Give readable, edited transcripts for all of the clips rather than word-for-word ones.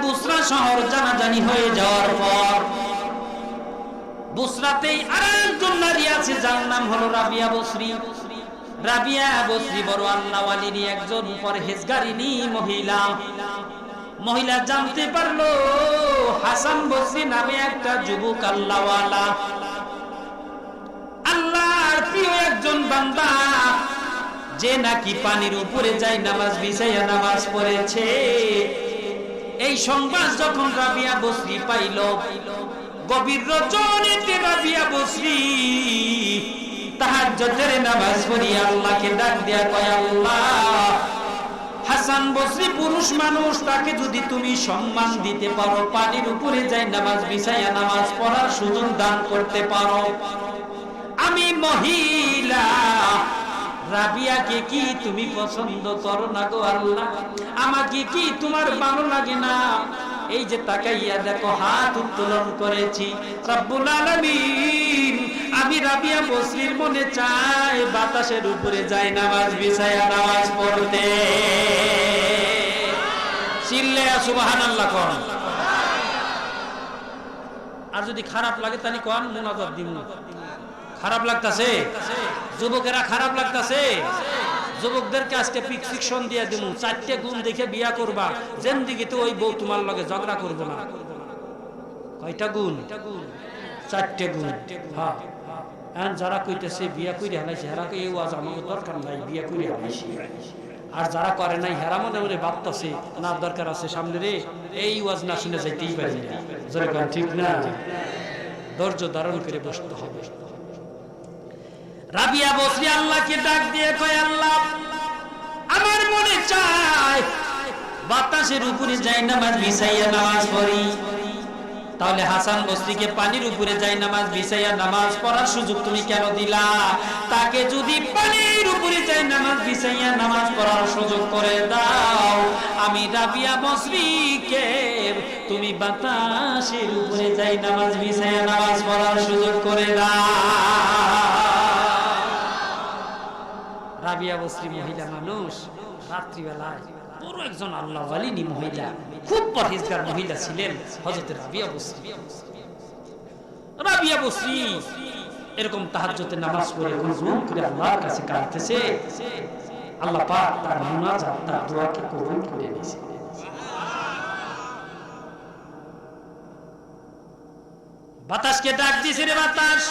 বুসরা শহর জানাজানি হয়ে যাওয়ার পর বুসরাতেই আরেকজন নারী আছে যার নাম হলো রাবিয়া বসরি। রাবিয়া বসরি বড় আল্লাহওয়ালিনী একজন পরহেজগারিনী মহিলা জানতে পারলো হাসান বসরি নামে একটা যুবক আল্লাহওয়ালা, আল্লাহর প্রিয় একজন বান্দা, যে নাকি পানির উপরে যায় নামাজ বিছাইয়া নামাজ পড়েছে। এই সংবাদ যখন রাবিয়া বসরি পাইল, গভীর রজনীতে রাবিয়া বসরি তাহাজ্জুদের নামাজ পড়িয়া আল্লাহকে ডাক দিয়া কয়, আল্লাহ, হাসান বসরি পুরুষ মানুষ, তাকে যদি তুমি সম্মান দিতে পারো, পানির উপরে যাই নামাজ বিছাইয়া নামাজ পড়ার সুযোগ দান করতে পারো, আমি মহিলা রাবিয়াকে কি তুমি পছন্দ করো না গো আল্লাহ? আমাকে কি তোমার ভালো লাগে না? এই যে তাকাইয়া দেখো, হাত উত্তোলন করেছি, রব্বুল আলামিন, আমি রাবিয়া বসরির মনে চাই বাতাসের উপরে যাই নামাজ বিছাইয়া নামাজ পড়তে। চিল্লে সুবহানাল্লাহ কোন। আর যদি খারাপ লাগে তাহলে কোন মুনাজাত দিমু। খারাপ লাগতাছে যুবকেরা? খারাপ লাগতাছে? যুবকদেরকে আজকে প্রেসক্রিপশন দিয়ে দিমু, 4টে গুণ দেখে বিয়া করবা, জিন্দেগিতে ওই বউ তোমার লগে ঝগড়া করবে না। কয়টা গুণ? 4টে গুণ। হ্যাঁ, এখন যারা কইতেছে বিয়া কইরে হালাইছে, হেরা এই ওয়াজ আমাকে দরকার নাই, বিয়া কইরে হালাইছি। আর যারা করে নাই হেরা মনে মনে ভাবতেছে না দরকার আছে সামনে রে, এই ওয়াজ না শুনে যাইতেই পারি না। যেরকম ঠিক না, ধৈর্য ধারণ করে বসতে হবে। রাবিয়া বসরি আল্লাহকে ডাক দিয়ে কয়, আল্লাহ, আমার মনে চায় বাতাসের উপরে যাই নামাজ বিছাইয়া নামাজ পড়ি। তাহলে হাসান বসরিকে পানির উপরে যাই নামাজ বিছাইয়া নামাজ পড়ার সুযোগ তুমি কেন দিলা? তাকে যদি পানির উপরে যাই নামাজ বিছাইয়া নামাজ পড়ার সুযোগ করে দাও, আমি রাবিয়া বসরিকে তুমি বাতাসের উপরে যাই নামাজ বিছাইয়া নামাজ পড়ার সুযোগ করে দাও। রাবিয়া বসরি মহিলা মানুষ, রাত্রিবেলায় বড় একজন আল্লাহওয়ালিনী মহিলা, খুব পরহেজগার মহিলা ছিলেন হযরত রাবিয়া বসরি। রাবিয়া বসরি এরকম তাহাজ্জুদের নামাজ পড়ে গুনগুন করে আল্লাহর কাছে কাঁদতেছে। আল্লাহ পাক তার মুনাজাত, তার দোয়াকে কবুল করে নিয়েছে। বাতাসকে ডাক দিয়েছে, রে বাতাস,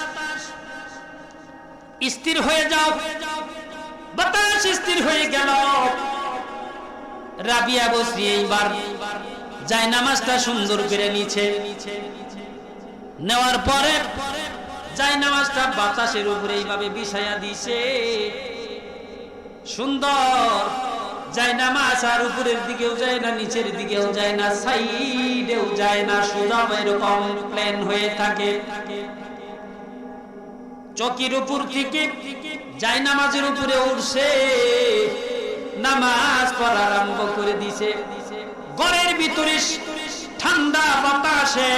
স্থির হয়ে যাও। বাতাস স্থির হয়ে গেল। রাবিয়া বসরি এইবার যায় নামাজটা সুন্দর করে নিচে নেওয়ার পরে যায় নামাজটা বাতাসের উপরে এইভাবে বিছাইয়া দিছে। সুন্দর যায় নামাজ, আর উপরের দিকেও যায় না, নিচের দিকেও যায় না, সাইডেও যায় না, সোজা এরকম প্লেন হয়ে থাকে। চকির উপর থেকে যায় নামাজের উপরে উঠছে, নামাজ পড়া আরম্ভ করে দিছে। ঘরের ভিতরে ঠান্ডা বাতাসে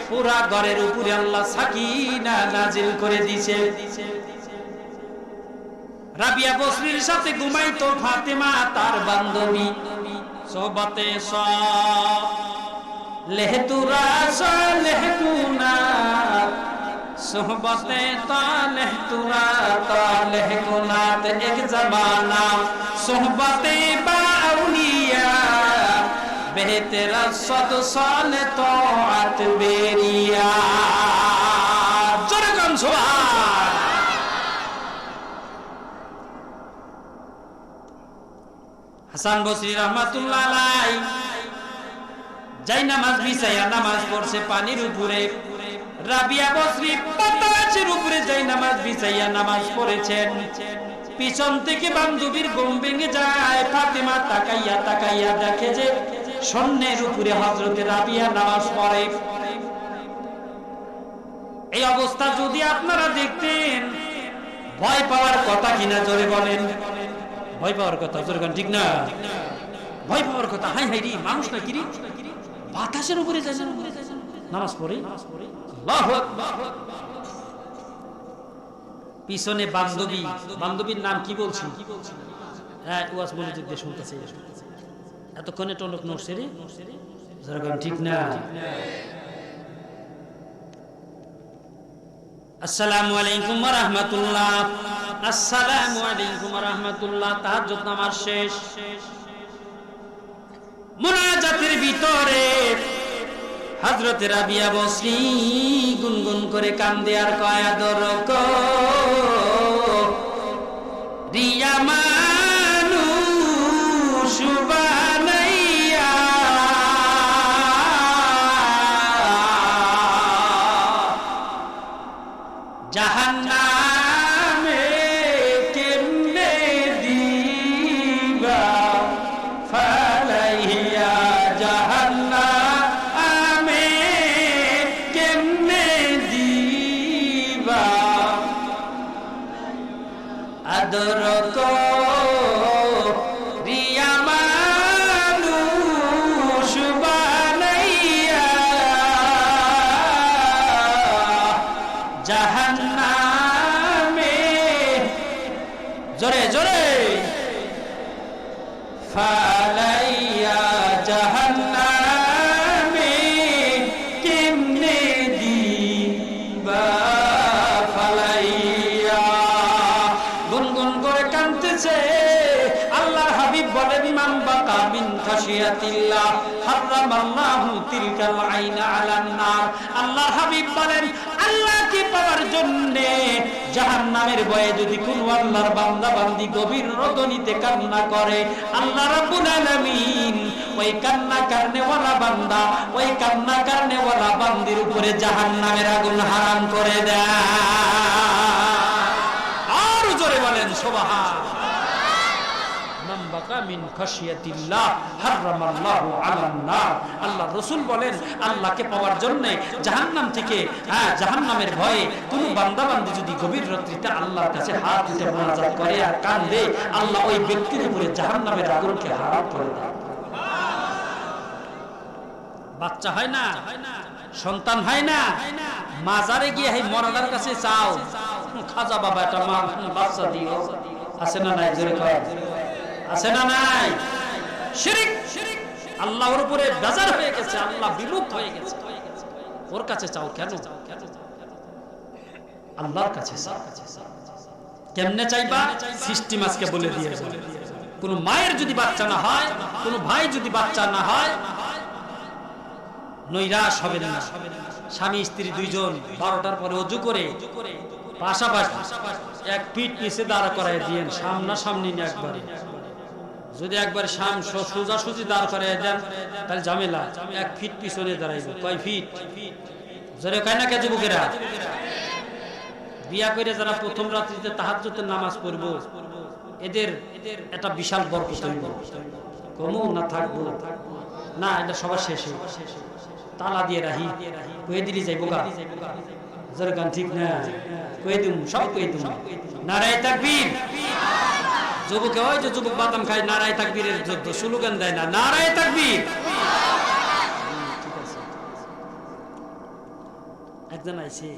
পুরা ঘরের উপরে আল্লাহ সাকিনা নাজিল করে দিছে। রাবিয়া বসরির সাথে ঘুমাইতো ফাতেমা তার বান্ধবী। সোহবতে লেহতুরা লেহতুনা, সোহবতে লেহতুরা লেহকুনাত এক জমানা, সোহবতে বাউলিয়া বেহতেরা সদ সাল তোআত বেরিয়া। জোরে সুবহান। হাসান বসরি রাহমাতুল্লাহ আলাইহি যাই নামাজ বিছাইয়া নামাজ পড়ছে পানির উপরে। রাবিয়া বসরি বাতাসের উপরে যাই নামাজ বিছাইয়া নামাজ পড়েছেন। পিছন থেকে বান্ধবীর ঘুম ভেঙে যায়। ফাতেমা তাকাইয়া তাকাইয়া দেখে যে স্বর্ণের উপরে হযরতে রাবিয়া নামাজ পড়ে। এই অবস্থা যদি আপনারা দেখতেন, ভয় পাওয়ার কথা কিনা জোরে বলেন? ভয় পাওয়ার কথা, জোরে বলেন, ঠিক না? ভয় পাওয়ার কথা। হাই হাই রে, মানুষ না কি রে, বাতাসের উপরে যায় নামাজ পড়ে। আল্লাহু আকবার। পিছনে বান্ধবী, বান্ধবীর নাম কি বলছি? হ্যাঁ, ওয়াজ মনোযোগ দিয়ে শুনতেছে। এতক্ষণে টনক নড়ছে রে, যেরকম ঠিক না? আসসালামু আলাইকুম ওয়া রাহমাতুল্লাহ। আসসালামু আলাইকুম ওয়া রাহমাতুল্লাহ। তাহাজ্জুদ নামাজ শেষ, মুনাজাতের ভিতরে হযরত রাবিয়া বসরি গুনগুন করে কান্দে আর কয় আদর কো রিয়া মানুষ বানাইয়া জাহান্নামে কেমনে দিবা ফালাইয়া জাহান্নামে কেমনে দিবা আদর কো রিয়া মানুষ বানাইয়া জাহান্নামে জোরে জোরে ফালাইয়া জাহান্নামে কেমনে দিবা ফালাইয়া। গুনগুন করে কাঁদতেছে। আল্লাহর হাবিব বলেন মান বাকা মিন খাশিয়াতিল্লাহ হারামাল্লাহু তিলকাল আইনা আলান নার। আল্লাহর হাবিব বলেন আল্লাহকে পাওয়ার জন্য জাহান্নামের ভয়ে যদি কোনো আল্লাহর বান্দা বান্দি গভীর রজনীতে কান্না করে, আল্লাহ রাব্বুল আলামিন ওই কান্না করনেওয়ালা বান্দা, ওই কান্না করনেওয়ালা বান্দির উপরে জাহান্নামের আগুন হারাম করে দেয়। আর জোরে বলেন সুবহান। মান বাকা মিন খাশিয়াতিল্লাহ হারামাল্লাহু আলান নার। আল্লাহ রাসূল বলেন আল্লাহকে পাওয়ার জন্য জাহান্নাম থেকে জাহান্নামের ভয়ে কোন বান্দা বান্দি যদি গভীর রাত্রিতে আল্লাহর কাছে হাত উঠে মোনাজাত করে আর কাঁদে, আল্লাহ ওই ব্যক্তির উপরে জাহান্নামের আগুনকে হারাম করে দেয়। বাচ্চা হয় না, সন্তান হয় না, মাজারে গিয়ে এই মরাদার কাছে চাও খাজা বাবা একটা বাচ্চা দিও, আছে না নাই? জোরে কয় আছে না নাই? শিরক, আল্লাহর উপরে বেজার হয়ে গেছে, আল্লাহ বিমুখ হয়ে গেছে। ওর কাছে চাও কেন? আল্লাহর কাছে কেমনে চাইবা? সিস্টেম আজকে বলে দিয়েছে। কোন মায়ের যদি বাচ্চা না হয়, কোন ভাই যদি বাচ্চা না হয়, নৈরাশ হবেন না। স্বামী স্ত্রী দুইজন 12টার পরে ওযু করে পাশাপাশি এক ফিট নিচে দাঁড়া করাই দিয়েন, সামনাসামনি না একবারে। যদি একবার সোজাসুজি দাঁড় করাই দেন তাহলে ঝামেলা। 1 ফিট পিছনে দাঁড়াইবে। কয় ফিট? জোরে কয় না কে যুবকেরা? বিয়া করে যারা প্রথম রাত্রিতে তাহাজ্জুদের নামাজ পড়ব, এদের একটা বিশাল বরকত হইব। কমও না থাকবো না, এটা সবার শেষে তালা দিয়ে রাহি কয়ে দিলি যাইব গা। জোরে গান ঠিক না? কয়ে দিম, সব কয়ে দিম। নারায়ে তাকবীর। যুবকে ওই যে যুবক বাদাম খায়, নারায়ে তাকবীরের যুদ্ধ স্লোগান দেয় না, নারায়ে তাকবীর। ঠিক আছে। একজন আইছে,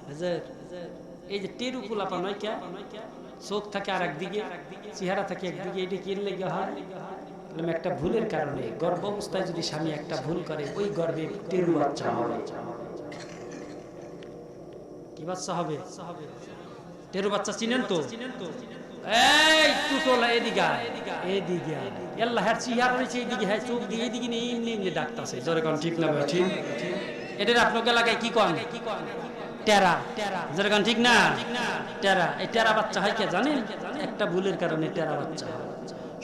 হুজুর এই যে টেরু কুলাপা নয় কে, চোখ থাকে আর একদিকে, চেহারা থাকে একদিকে, এটা কি লেগে হয়? একটা ভুলের কারণে গর্ভ অবস্থায় যদি স্বামী একটা ভুল করে, ওই গর্ভে টেরু বাচ্চা হবে। কি বাচ্চা হবে? টেরু বাচ্চা চিনেন তো? এই টুটলা এদিকে এদিকে আল্লাহ এর চেহারা রয়েছে এইদিকে, হ্যাঁ চোখ দিয়ে এইদিকে নেই, এমনি এমনি ডাকতেছে। জোরে কোন ঠিক না ভাই? ঠিক। এটার আপনাকে লাগায় কি কোন? টেরা। জোরে কোন ঠিক না? টেরা। এই টেরা বাচ্চা হয় কে জানেন? একটা ভুলের কারণে টেরা বাচ্চা হয়।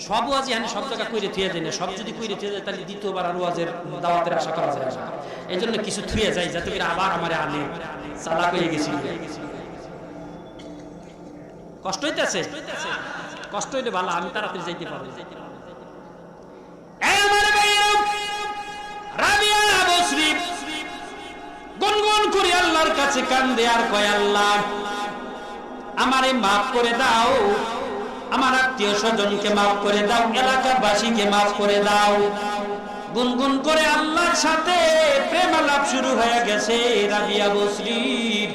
সব ওয়াজি এখানে সব জায়গা কইরে থুয়ে দেয় না। সব যদি কইরে থুয়ে যায় তাহলে দ্বিতীয়বার আর ওয়াজের দাওয়াতের আশা করা যায় না। এই জন্য কিছু থুয়ে যায় যাতে করে আবার আমারে আনে। চালাক হয়ে গেছি। কষ্ট হইতেছে? কষ্ট হইলে ভালো, আমি তাড়াতাড়ি যাইতে পারবো। রাবিয়া বসরি গুনগুন করে আল্লাহর কাছে কান্দে আর কয় আল্লাহ আমারে মাফ করে দাও, আমার আত্মীয় স্বজনকে মাফ করে দাও, এলাকাবাসীকে মাফ করে দাও। গুনগুন করে আল্লাহর সাথে প্রেম আলাপ শুরু হয়ে গেছে রাবিয়া বসরির।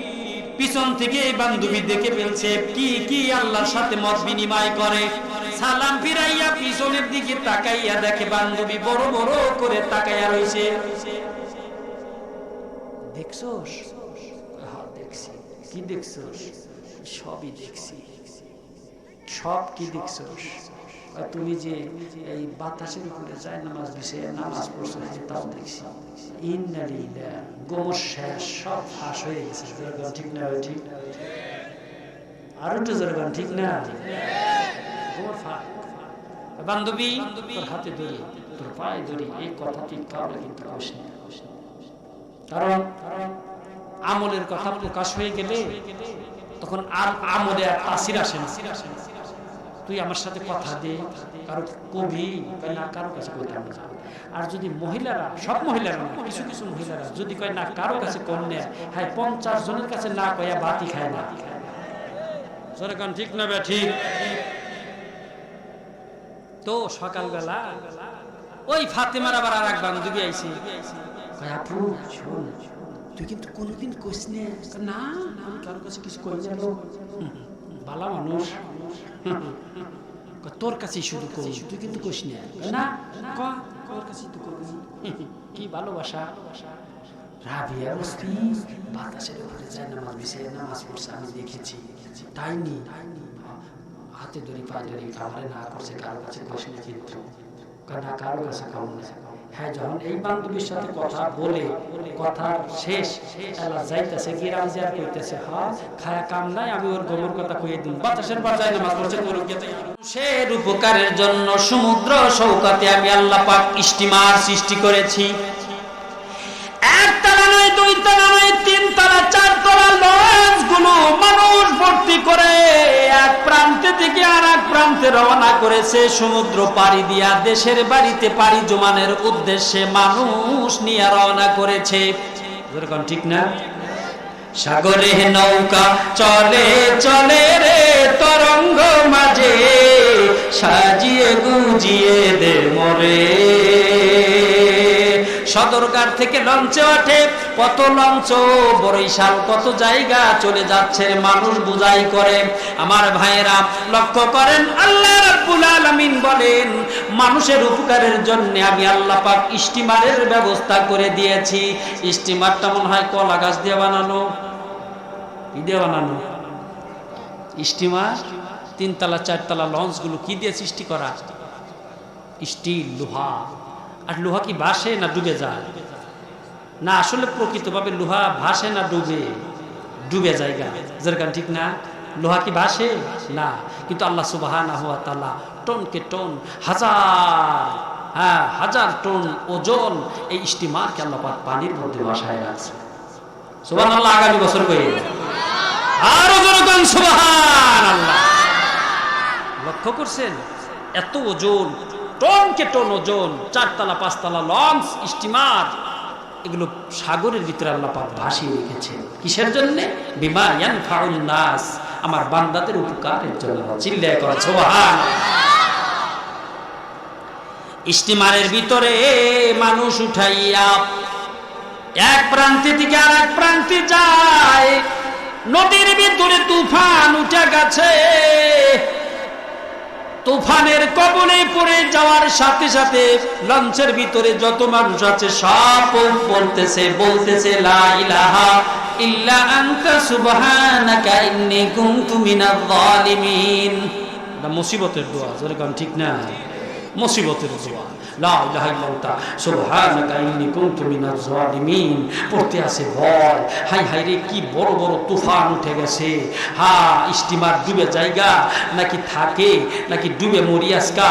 পিছন থেকে বান্ধবী দেখে ফেলছে কি কি আল্লাহর সাথে মত বিনিময় করে। সালাম ফিরাইয়া পিছনের দিকে তাকাইয়া দেখে বান্ধবী বড় বড় করে তাকাইয়া রইছে। দেখছস? হ্যাঁ দেখছি। কি দেখছস? সবই দেখছি। সব কি দেখছস? তুমি যে এই বাতাসের উপরে যায় নামাজ বিছাইয়া নামাজ পড়ছো তাও দেখছি। ইন্না লিল্লাহ, গোমর শেষ, সব ফাঁস হয়ে গেছে। ঠিক না? ঠিক আরো তো জোরগান, ঠিক না? গোমর ফাঁক। বান্ধবী তোর হাতে ধরি, তোর পায়ে ধরি, এই কথা ঠিক কাউকে কিন্তু কোস না। কারণ আমলের কথা প্রকাশ হয়ে গেলে তখন আর আমলে আর তাসির আসে না। তুই আমার সাথে কথা দে, কারো কবি না, কারো কাছে কইতাম না। আর যদি মহিলারা, সব মহিলারা না, কিছু কিছু মহিলারা যদি কয় না কারো কাছে কন্যা, হ্যাঁ 50 জনের কাছে না কয়া বাতি খায় না। সরকার ঠিক না? ঠিক। তো সকালবেলা ওই ফাতেমার আবার আর এক বান্ধবী আইছে। আপু শোন, তুই কিন্তু কোনোদিন কইস না। আমি কারো কাছে কিছু কই জানো, ভালো মানুষ, তোর কাছেই শুধু কই, তুই কিন্তু কইস না। তোর কাছেই তো কই। কি ভালোবাসা। রাবিয়া বস্তি বাতাসের উপরে যায় নামাজ বিছাইয়া নামাজ পড়ছে, আমি দেখেছি। তাই নি হাতে ধরি পা ধরি কামড়ে না করছে, কারো কাছে কইস না কিন্তু না, কারো কাছে কামড় না। হ্যাঁ, যখন এই বান্ধবীর সাথে কথা বলে কথা শেষ, এলা যাইতেছে গিরাম জিয়ার কইতেছে, হ্যাঁ খায়া কাম নাই, আমি ওর গোমর কথা কইয়ে দিন। বাতাসের বাজায় নামাজ পড়ছে, মানুষের উপকারের জন্য সমুদ্র সৌকাতে আমি আল্লাহ পাক স্টিমার সৃষ্টি করেছি। একতলা নয়, দুই তলা নয়, 3 তলা 4 তলা লঞ্চ গুলো মানুষ ভর্তি করে এক প্রান্তে থেকে আর এক প্রান্তে রওনা করেছে। সমুদ্র পাড়ি দিয়া দেশের বাড়িতে পাড়ি জমানের উদ্দেশ্যে মানুষ নিয়ে রওনা করেছে। যেরকম ঠিক না? সাগরে নৌকা চলে চলে রে তরঙ্গ মাঝে, সাজিয়ে গুজিয়ে দে মরে। সদরঘাট থেকে লঞ্চে ওঠে, কত লঞ্চ বরিশাল কত জায়গা চলে যাচ্ছে, মানুষ বুঝাই করে। আমার ভাইয়েরা লক্ষ্য করেন, আল্লাহ রাব্বুল আলামিন বলেন মানুষের উপকারের জন্য আমি আল্লাহ পাক স্টিমারের ব্যবস্থা করে দিয়েছি। স্টিমারটা মনে হয় কলা গাছ দিয়ে বানানো, কি দিয়ে বানানো স্টিমার? 3 তলা 4 তলা লঞ্চগুলো কি দিয়ে সৃষ্টি করা? স্টিল, লোহা। আর লোহা কি ভাসে না ডুবে যায়? না, আসলে প্রকৃতভাবে লোহা ভাসে না ডুবে জায়গা। যেরকম ঠিক না? লোহা কি ভাসে না, কিন্তু আল্লাহ সুবহানাহু ওয়া তাআলা টনকে টন, হাজার টন ওজন এই স্টিমারকে আল্লাহ পাক পানির মধ্যে ভাসায় রাখছে। সুবহানাল্লাহ। আগামী বছর কই আরো জনগণ সুবহানাল্লাহ। লক্ষ্য করছেন এত ওজন, টনকে টন ওজন, 4 তলা 5 তলা লঞ্চ, স্টিমার, এগুলো সাগরের ভিতরে আল্লাহ পাক ভাসিয়ে রেখেছে। কিসের জন্য? বিমা ইয়ানফাউন নাস, আমার বান্দাদের উপকারের জন্য। চিল্লায় করা সুবহান। স্টিমারের ভিতরে মানুষ উঠাইয়া এক প্রান্তে থেকে আর এক প্রান্তে যায়। নদীর ভিতরে তুফান উঠে গেছে। তুফানের কবলে পড়ে যাওয়ার সাথে সাথে লঞ্চের ভিতরে যত মানুষ আছে সব বলতেছে লা ইলাহা ইল্লা আনতা সুবহানাকা ইন্নী কুনতু মিনাজ জালিমিন। এটা মুসিবতের দোয়া। যেরকম ঠিক না? মুসিবতের দোয়া। লা ইলাহা ইল্লা আনতা সুবহানাকা ইন্নী কুনতু মিনাজ জালিমিন। পড়তে আছে ভয়, হাই হাই রে কি বড় বড় তুফান উঠে গেছে। স্টিমার ডুবে জায়গা নাকি থাকে নাকি ডুবে মরিয়াসকা,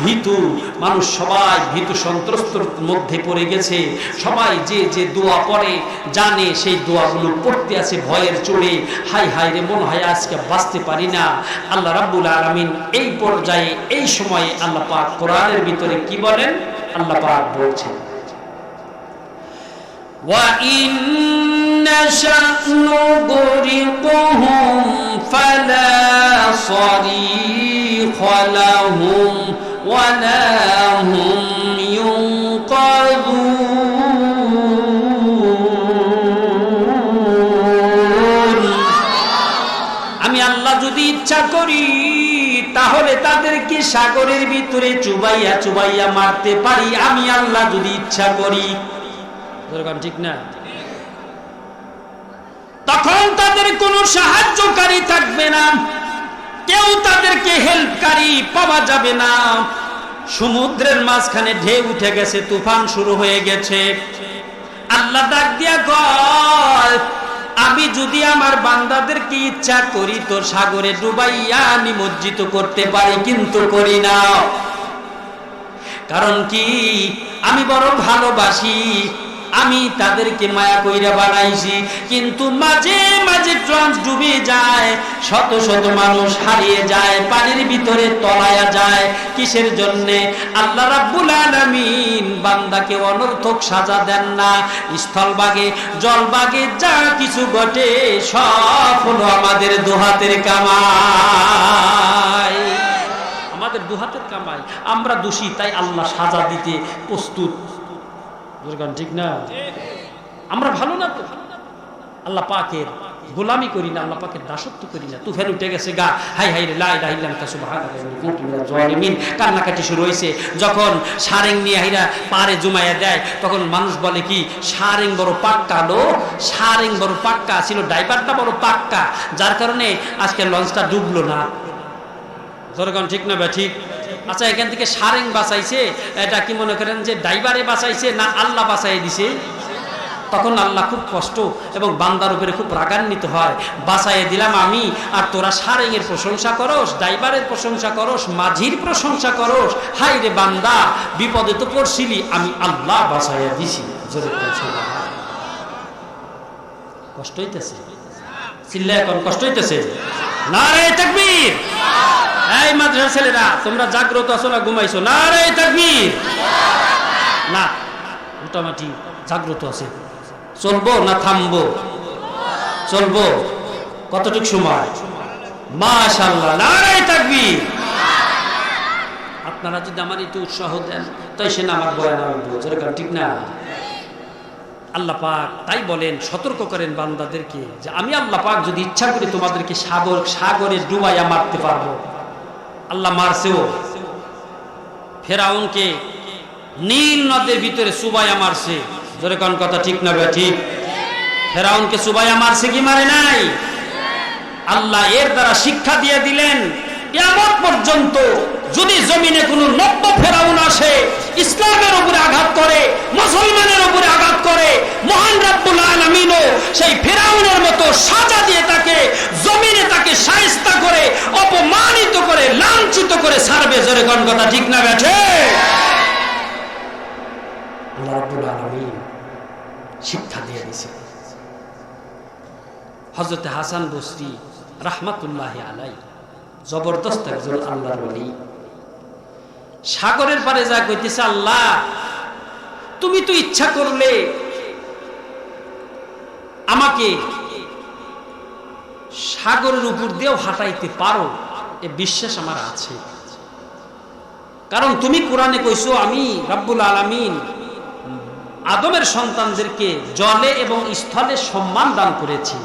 ভীতু মানুষ সবাই ভীতু সন্ত্রস্তর মধ্যে পড়ে গেছে। সবাই যে যে দোয়া পড়ে জানে সেই দোয়াগুলো পড়তে আছে ভয়ের চড়ে। হাই হাই রে মনে হয় আজকে বাঁচতে পারি না। আল্লাহ রাব্বুল আলামিন এই পর্যায়ে এই সময়ে আল্লাহ পাক কোরআনের ভিতরে কি বলেন? আল্লাহ পাক বলছেন, ওয়া ইন নাশা নুগরিকুহুম ফালা সারিখা লাহুম ওয়া লা হুম ইউনকাযুন। আমি আল্লাহ যদি ইচ্ছা করি তাহলে তাদেরকে সাগরের ভিতরে চুবাইয়া চুবাইয়া মারতে পারি আমি আল্লাহ যদি ইচ্ছা করি। ঠিক না? তখন তাদের কোনো সাহায্যকারী থাকবে না, কেউ তাদেরকে হেল্পকারী পাওয়া যাবে না। সমুদ্রের মাঝখানে ঢেউ উঠে গেছে, তুফান শুরু হয়ে গেছে। আল্লাহ ডাক দিয়া কয়, আমি যদি আমার বান্দাদেরকে ইচ্ছা করি তো সাগরে ডুবাইয়া নিমজ্জিত করতে পারি, কিন্তু করি না। কারণ কি? আমি বড় ভালোবাসি, আমি তাদেরকে মায়া কইরা বানাইছি। কিন্তু মাঝে মাঝে ট্রান্স ডুবে যায়, শত শত মানুষ হারিয়ে যায়, পানির ভিতরে তলায়া যায়। কিসের জন্যে? আল্লাহ রাব্বুল আলামিন বান্দাকে অনর্থক সাজা দেন না। স্থলভাগে জলভাগে যা কিছু ঘটে সব হলো আমাদের দুহাতের কামাই, আমাদের দুহাতের কামাই। আমরা দোষী, তাই আল্লাহ সাজা দিতে প্রস্তুত। ঠিক না? আমরা ভালো না তো, আল্লাহ পাকের গোলামি করি না, আল্লাহ পাকের দাসত্ব করি না। তুফান উঠে গেছে গা, হাই হাই রে লা ইলাহা ইল্লা আনতা সুবহানাকা, কান্নাকাটি শুরু হয়েছে। যখন সারেং নিয়ে হাইরা পারে জুমাইয়া দেয়, তখন মানুষ বলে কি সারেং বড় পাক্কা লোক, সারেং বড় পাক্কা ছিল, ড্রাইভারটা বড় পাক্কা, যার কারণে আজকে লঞ্চটা ডুবলো না। জনগণ ঠিক না? ঠিক। আচ্ছা, এখান থেকে সারেং বাঁচাইছে, এটা কি মনে করেন যে ড্রাইভারে বাঁচাইছে না আল্লাহ বাঁচাই দিছে? তখন আল্লাহ খুব কষ্ট এবং বান্দার উপরে খুব রাগান্বিত হয়। বাঁচাইয়ে দিলাম আমি, আর তোরা সারেংয়ের প্রশংসা করস, ড্রাইভারের প্রশংসা করস, মাঝির প্রশংসা করস। হাই রে বান্দা, বিপদে তো পড়ছিলি, আমি আল্লাহ বাঁচাইয়া দিছি। কষ্ট হইতেছে? চিল্লা এখন কষ্ট হইতেছে? নারে তাকবীর! এই মাদ্রাসা ছেলেরা, তোমরা জাগ্রত আছো না ঘুমাইছো? নারে তাকবীর! না, মোটামুটি জাগ্রত আছে। চলবো না থামবো? চলবো। কতটুক সময়? মাশাআল্লাহ, নারে তাকবীর! আপনারা যদি আমার একটু উৎসাহ দেন, তাই সে না আমার বয়ান আমি বলবো। ঠিক না? আল্লাহ পাক তাই বলেন, সতর্ক করেন বান্দাদেরকে যে আমি আল্লাহ পাক যদি ইচ্ছা করি তোমাদেরকে সাগরে ডুবাইয়া মারতে পারবো। আল্লাহ মারছেও। ফেরাউনকে নীল নদের ভিতরে চুবাইয়া মারছে। জোরে কোন কথা ঠিক না? ঠিক। ফেরাউনকে চুবাইয়া মারছে কি মারে নাই? আল্লাহ এর দ্বারা শিক্ষা দিয়ে দিলেন, কিয়ামত পর্যন্ত যদি জমিনে কোনো নব্য ফেরাউন আসে, ইসলামের উপরে আঘাত করে, মুসলমানের উপরে আঘাত করে, মহান রব্বুল আলামিনও সেই ফেরাউনের মতো সাজা দিয়ে তাকে জমিনে তাকে শায়েস্তা করে, অপমানিত করে, লাঞ্ছিত করে ছাড়বে। জোরে কোন কথা ঠিক না? বেঠে আল্লাহ রাব্বুল আলামিন শিক্ষা দিয়ে দিয়েছে। হযরত হাসান বসরি রাহমাতুল্লাহি আলাইহি জবরদস্ত একজন আল্লাহর ওলি। সাগরের পারে যা কইতেছে, আল্লাহ তুমি তো ইচ্ছা করলে আমাকে সাগরের উপর দিয়েও হাঁটাইতে পারো, এ বিশ্বাস আমার আছে। কারণ তুমি কোরআনে কইছো আমি রব্বুল আলামিন আদমের সন্তানদেরকে জলে এবং স্থলে সম্মান দান করেছি।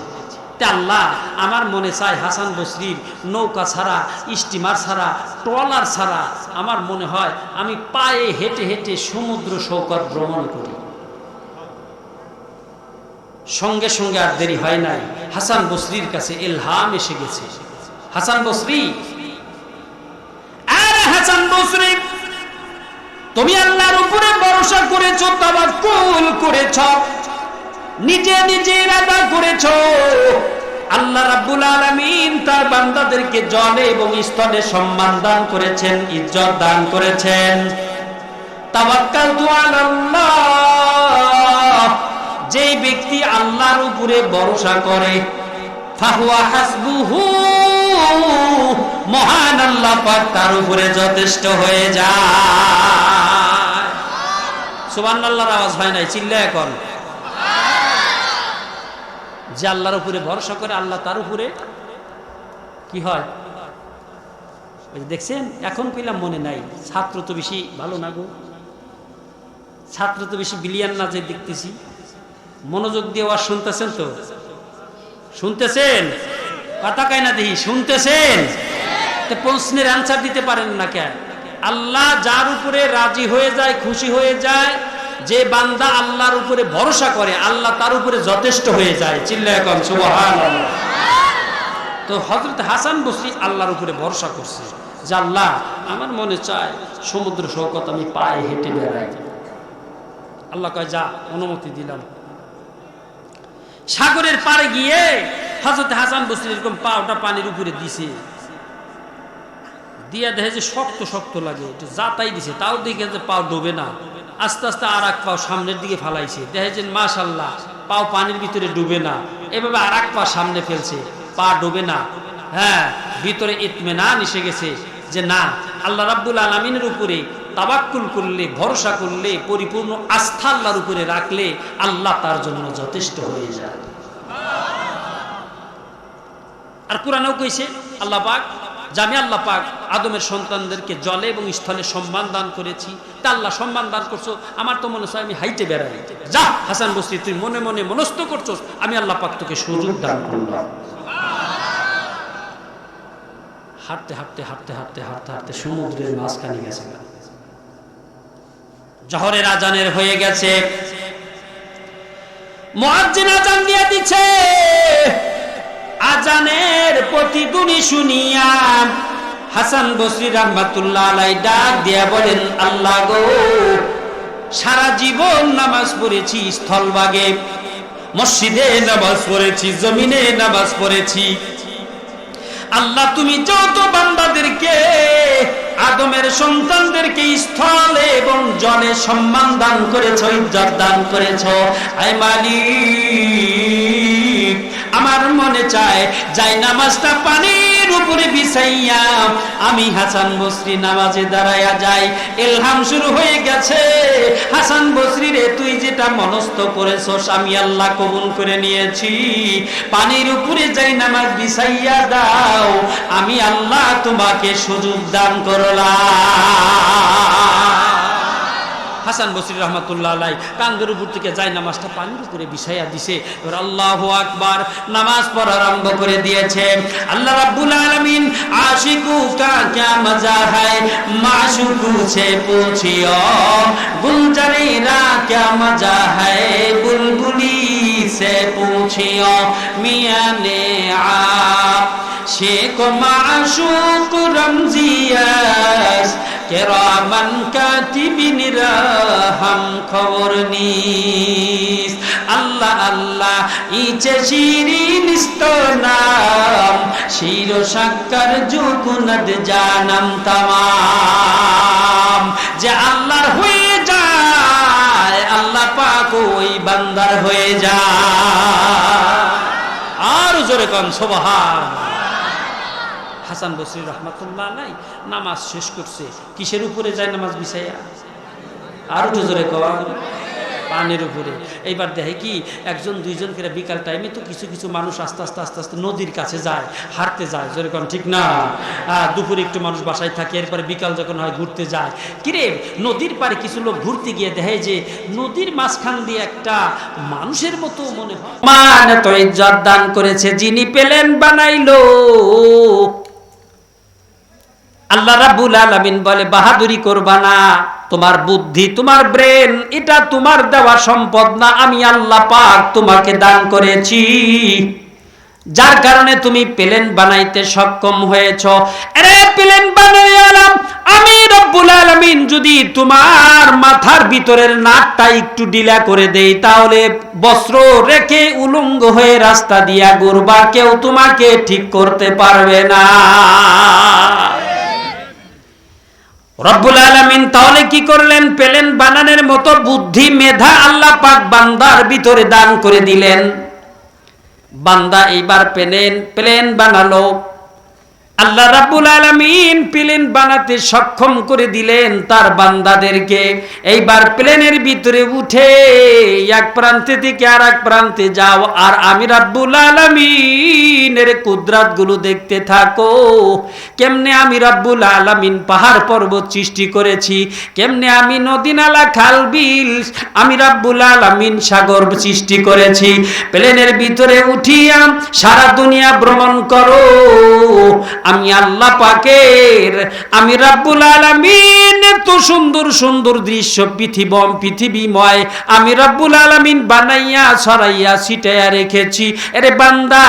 আল্লাহ আমার মনে চায় হাসান বসরির নৌকা ছাড়া, স্টিমার ছাড়া, ট্রলার ছাড়া আমার মনে হয় আমি পায়ে হেঁটে হেঁটে সমুদ্র সৈকত ভ্রমণ করি। সঙ্গে সঙ্গে আর দেরি হয় নাই, হাসান বসরির কাছে ইলহাম এসে গেছে। হাসান বসরি, আরে হাসান বসরি, তুমি আল্লাহর উপরে ভরসা করেছো, তাওয়াক্কুল করেছো, নিজে নিজে ইরাদা করেছো। আল্লাহ রাব্বুল আলামিন তার বান্দাদেরকে জলে এবং স্থলে সম্মান দান করেছেন, ইজ্জত দান করেছেন। তাওয়াক্কালতু আলাল্লাহ, যেই ব্যক্তি আল্লাহর উপরে ভরসা করে, ফাহুয়া হাসবুহু, মহান আল্লাহ পাক তার উপরে যথেষ্ট হয়ে যায়। সুবহানাল্লাহর আওয়াজ হয় নাই? চিল্লা এখন। যে আল্লাহর উপরে ভরসা করে, আল্লাহ তার উপরে কি হয় দেখছেন? এখন কইলাম মনে নাই। ছাত্র তো বেশি ভালো না গো, ছাত্র তো বেশি বিলিয়ান না, যে দেখতেছি মনোযোগ দিয়ে ওয়াজ শুনতেছেন তো? শুনতেছেন? কথা কয় না দেখি, শুনতেছেন? প্রশ্নের অ্যান্সার দিতে পারেন না কেন? আল্লাহ যার উপরে রাজি হয়ে যায়, খুশি হয়ে যায়, যে বান্দা আল্লাহর উপরে ভরসা করে আল্লাহ তার উপরে যথেষ্ট হয়ে যায়। চিল্লায়ে কোন সুবহানাল্লাহ। তো হযরত হাসান বসরি আল্লাহর উপরে ভরসা করছে যে আল্লাহ আমার মনে চায় সমুদ্র সৈকত আমি পায়ে হেঁটে বেড়াই। আল্লাহ কয় যা, অনুমতি দিলাম। সাগরের পাড়ে গিয়ে হযরত হাসান বসরি এরকম পাওটা পানির উপরে দিছে, দিয়া দেখে যে শক্ত শক্ত লাগে, একটু যাতাই দিছে, তাও দেখে যে পাও ডুবে না। আস্তে আস্তে আর এক পাও সামনের দিকে ফালাইছে, দেখে যে মাশাআল্লাহ পাও পানির ভিতরে ডুবে না। এভাবে আর এক পা সামনে ফেলছে, পা ডুবে না। হ্যাঁ, ভিতরে ইতমিনান এসে গেছে যে না, আল্লাহ রাব্বুল আলামিনের উপরে তাওয়াক্কুল করলে, ভরসা করলে, পরিপূর্ণ আস্থা আল্লাহর উপরে রাখলে আল্লাহ তার জন্য যথেষ্ট হয়ে যায়। আর কোরআনেও কইছে আল্লাহ পাক যে আমি আল্লাহ পাক আদমের সন্তানদেরকে জলে এবং স্থলে সম্মান দান করেছি। তা আল্লাহ সম্মান দান করছো, আমার তো মনে হয় আমি হাইটে বেড়াই। যা হাসান বসরি, তুই মনে মনে মনস্থ করছো, আমি আল্লাহ পাক তোকে সুযোগ দান করলাম। হাঁটতে হাঁটতে হাঁটতে হাঁটতে হাঁটতে হাঁটতে সমুদ্রের মাঝখানে গেছে। জোহরের আজানের হয়ে গেছে, মুয়াজ্জিন আজান দিয়ে দিচ্ছে। আজানের প্রতিধ্বনি শুনিয়া হাসান বসরি রাহমাতুল্লাহ আলাইহি ডাক দিয়া বলেন, আল্লাহ গো, সারা জীবন নামাজ পড়েছি, স্থলভাগে মসজিদে নামাজ পড়েছি, জমিনে নামাজ পড়েছি। আল্লাহ তুমি যত বান্দাদেরকে, আদমের সন্তানদেরকে স্থলে এবং জলে সম্মান দান করেছো, ইজ্জত দান করেছো, আয় মালিক আমার মনে চায় যাই নামাজটা পানির উপরে বিছাইয়া আমি হাসান বসরি নামাজে দাঁড়ায়া যাই। ইলহাম শুরু হয়ে গেছে, হাসান বসরি রে তুই যেটা মনস্থ করেছস আমি আল্লাহ কবুল করে নিয়েছি। পানির উপরে যাই নামাজ বিছাইয়া দাও, আমি আল্লাহ তোমাকে সুযোগ দান করলাম। হাসান বসরি রহমাতুল্লাহ আলাইহি কান্দের উপর থেকে যায় নামাজটা পানির উপরে বিছাইয়া দিছে। এবার আল্লাহু আকবার নামাজ পড়া আরম্ভ করে দিয়েছে। আল্লাহ রাব্বুল আলামিন আশিকু কা ক্যা মজা হ্যায় মাশুকু সে পুছিও, গুলজারিরা ক্যা মজা হ্যায় বুলবুলি সে পুছিও, মিয়াঁ নে আশিক মাশুক রমজিয়াস কেরামান কাতিবিনরা হাম খবর নিস। আল্লাহ আল্লাহ ইচে শিরিন নাম শির সাক্কার জুকুনদ জানাম তামাম। যে আল্লাহর হয়ে যায় আল্লাহ পাক ওই বান্দার হয়ে যায়। আর জোরে কোন সুবহানাল্লাহ। হাসান বসরি রহমাতুল্লাহ আলাইহি নামাজ শেষ করছে, কিসের উপরে যায় নামাজ বিছাইয়া? আর জোরে কোন পানির উপরে। এইবার দেখে কি একজন দুইজন করে বিকাল টাইমে তো কিছু কিছু মানুষ আস্তে আস্তে আস্তে আস্তে নদীর কাছে যায়, হাঁটতে যায়, জোরে কোন ঠিক না? দুপুরে একটু মানুষ বাসায় থাকে, এরপরে বিকাল যখন হয় ঘুরতে যায়। কিরে নদীর পারে কিছু লোক ঘুরতে গিয়ে দেখে যে নদীর মাঝখান দিয়ে একটা মানুষের মতো মনে হয়, মানে তো ইজ্জত দান করেছে যিনি পেলেন বানাইলো। আল্লাহ রাব্বুল আলামিন বলে বাহাদুরি করবা না, তোমার বুদ্ধি তোমার ব্রেন এটা তোমার দেওয়া সম্পদ না, আমি আল্লাহ পাক তোমাকে দান করেছি, যার কারণে তুমি প্লেন বানাইতে সক্ষম হয়েছো। আরে প্লেন বানাইলাম আমি রব্বুল আলামিন, যদি তোমার মাথার ভিতরের নাটটা একটু ঢিলা করে দেই তাহলে বস্ত্র রেখে উলঙ্গ হয়ে রাস্তা দিয়া ঘুরবা, কেউ তোমাকে ঠিক করতে পারবে না। রব্বুল আলামিন তাহলে কি করলেন? প্লেন বানানোর মতো বুদ্ধি মেধা আল্লাহ পাক বান্দার ভিতরে দান করে দিলেন। বান্দা এইবার প্লেন বানালো। আল্লাহ রাব্বুল আলামিন প্লেন বানাতে সক্ষম করে দিলেন তার বান্দাদেরকে। এইবার প্লেনের ভিতরে উঠে এক প্রান্তে থেকে আর এক প্রান্তে যাও, আর আমি রাব্বুল আলামিনের কুদরত গুলো দেখতে থাকো। কেমনে আমি রাব্বুল আলামিন পাহাড় পর্বত সৃষ্টি করেছি, কেমনে আমি নদী নালা খাল বিল, আমি রাব্বুল আলামিন সাগর সৃষ্টি করেছি। প্লেনের ভিতরে উঠিয়া সারা দুনিয়া ভ্রমণ করো, আমি আল্লাহ পাকের, আমি রাব্বুল আলামিন এত সুন্দর সুন্দর দৃশ্য পৃথিবীময় আমি রাব্বুল আলামিন বানাইয়া ছড়াইয়া ছিটাইয়া রেখেছি। আরে বান্দা,